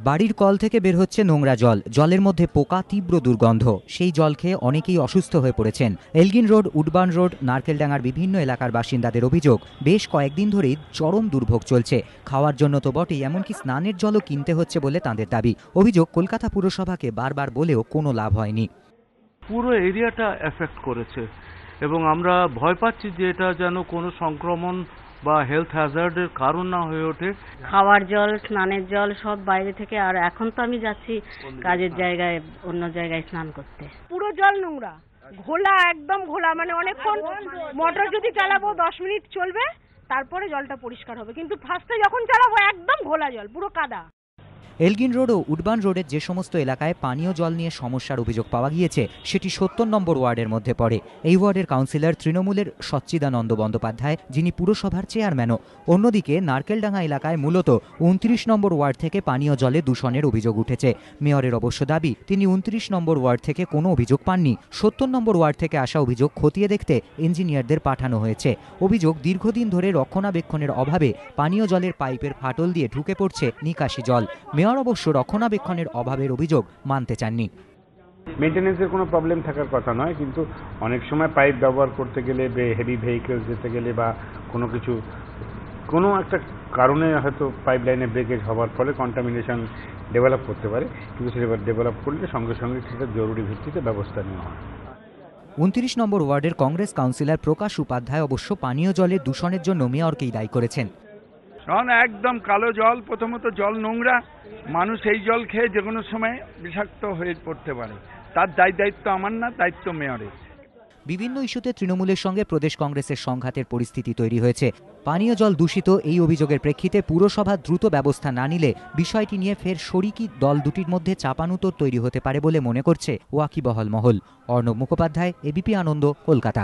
বাড়ির কল থেকে বের হচ্ছে নোংরা জল, জলের মধ্যে পোকা, তীব্র দুর্গন্ধ। সেই জল খেয়ে অনেকেই অসুস্থ হয়ে পড়েছেন। এলগিন রোড, উডবার্ন রোড, নারকেলডাঙ্গার বিভিন্ন এলাকার বাসিন্দাদের অভিযোগ, বেশ কয়েকদিন ধরেই চরম দুর্ভোগ চলছে। খাওয়ার জন্য তো বটেই, এমনকি স্নানের জলও কিনতে হচ্ছে বলে তাঁদের দাবি। অভিযোগ, কলকাতা পুরসভাকে বারবার বলেও কোনো লাভ হয়নি। পুরো এরিয়াটা এফেক্ট করেছে এবং আমরা ভয় পাচ্ছি যে এটা যেন কোনো সংক্রমণ বা হেলথ হ্যাজার্ডের কারণ না হয়ে ওঠে। খাওয়ার জল, স্নানের জল সব বাইরে থেকে, আর এখন তো আমি যাচ্ছি কাজের জায়গায়, অন্য জায়গায় স্নান করতে। পুরো জল নোংরা, ঘোলা, একদম ঘোলা। মানে অনেকক্ষণ মোটর যদি চালাবো 10 মিনিট চলবে, তারপরে জলটা পরিষ্কার হবে, কিন্তু ফার্স্টে যখন চালাবো একদম ঘোলা জল, পুরো কাদা। এলগিন রোড ও উডবার্ন রোডের যে সমস্ত এলাকায় পানীয় জল নিয়ে সমস্যার অভিযোগ পাওয়া গিয়েছে, সেটি ৭০ নম্বর ওয়ার্ডের মধ্যে পড়ে। এই ওয়ার্ডের কাউন্সিলর তৃণমূলের সচ্চিদানন্দ বন্দ্যোপাধ্যায়, যিনি পুরসভার চেয়ারম্যানও। অন্যদিকে নারকেলডাঙ্গা এলাকায় মূলত ২৯ নম্বর ওয়ার্ড থেকে পানীয় জলে দূষণের অভিযোগ উঠেছে। মেয়রের অবশ্য দাবি, তিনি ২৯ নম্বর ওয়ার্ড থেকে কোনো অভিযোগ পাননি। ৭০ নম্বর ওয়ার্ড থেকে আসা অভিযোগ খতিয়ে দেখতে ইঞ্জিনিয়ারদের পাঠানো হয়েছে। অভিযোগ, দীর্ঘদিন ধরে রক্ষণাবেক্ষণের অভাবে পানীয় জলের পাইপের ফাটল দিয়ে ঢুকে পড়ছে নিকাশি জল। মেয়র অবশ্য রক্ষণাবেক্ষণের অভাবের অভিযোগ মানতে চাননি। মেইনটেনেন্সের কোনো প্রবলেম থাকার কথা নয়, কিন্তু অনেক সময় পাইপ ব্যবহার করতে গেলে, হেভি ভেহিকেলস যেতে গেলে বা কোনো একটা কারণে হয়তো পাইপ লাইনে ব্রেকেজ হওয়ার ফলে কন্টামিনেশন ডেভেলপ করতে পারে, কিন্তু সেটা ডেভেলপ করলে সঙ্গে সঙ্গে সেটা জরুরি ভিত্তিতে ব্যবস্থা নেওয়া হয়। ২৯ নম্বর ওয়ার্ডের কংগ্রেস কাউন্সিলর প্রকাশ উপাধ্যায় অবশ্য পানীয় জলের দূষণের জন্য মেয়রকেই দায়ী করেছেন। একদম কালো জল, প্রথমত জল নোংরা, মানুষ এই জল খেয়ে যে কোনো সময় বিষাক্ত হয়ে পড়তে পারে। তার দায়িত্ব আমার না, দায়িত্ব মেয়রের। বিভিন্ন ইস্যুতে তৃণমূলের সঙ্গে প্রদেশ কংগ্রেসের সংঘাতের পরিস্থিতি তৈরি হয়েছে। পানীয় জল দূষিত এই অভিযোগের প্রেক্ষিতে পুরসভা দ্রুত ব্যবস্থা না নিলে বিষয়টি নিয়ে ফের শরিকি দল দুটির মধ্যে চাপানুতোর তৈরি হতে পারে বলে মনে করছে ওয়াকিবহাল মহল। অর্ণব মুখোপাধ্যায়, এবিপি আনন্দ, কলকাতা।